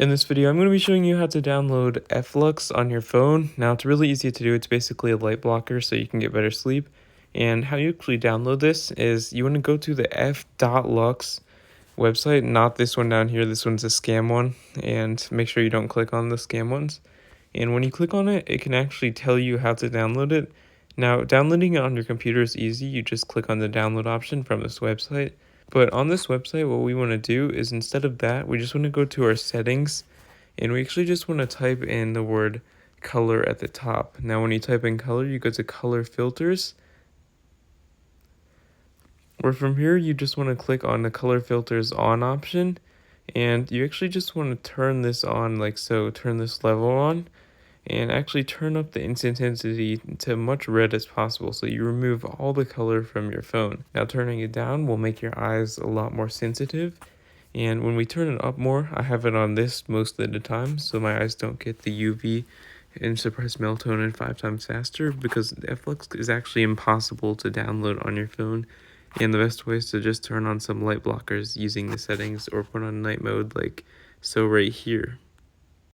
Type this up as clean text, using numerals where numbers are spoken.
In this video, I'm going to be showing you how to download F.Lux on your phone. Now, it's really easy to do. It's basically a light blocker so you can get better sleep. And how you actually download this is you want to go to the F.Lux website, not this one down here. This one's a scam one. And make sure you don't click on the scam ones. And when you click on it, it can actually tell you how to download it. Now, downloading it on your computer is easy. You just click on the download option from this website. But on this website, what we want to do is instead of that, we just want to go to our settings, and we actually just want to type in the word color at the top. Now, when you type in color, you go to color filters, or from here, you just want to click on the color filters on option, and you actually just want to turn this on like so, turn this level on, and actually turn up the intensity to much red as possible so you remove all the color from your phone. Now turning it down will make your eyes a lot more sensitive, and when we turn it up more, I have it on this most of the time so my eyes don't get the UV and suppress melatonin 5 times faster, because F.Lux is actually impossible to download on your phone, and the best way is to just turn on some light blockers using the settings or put on night mode like so right here.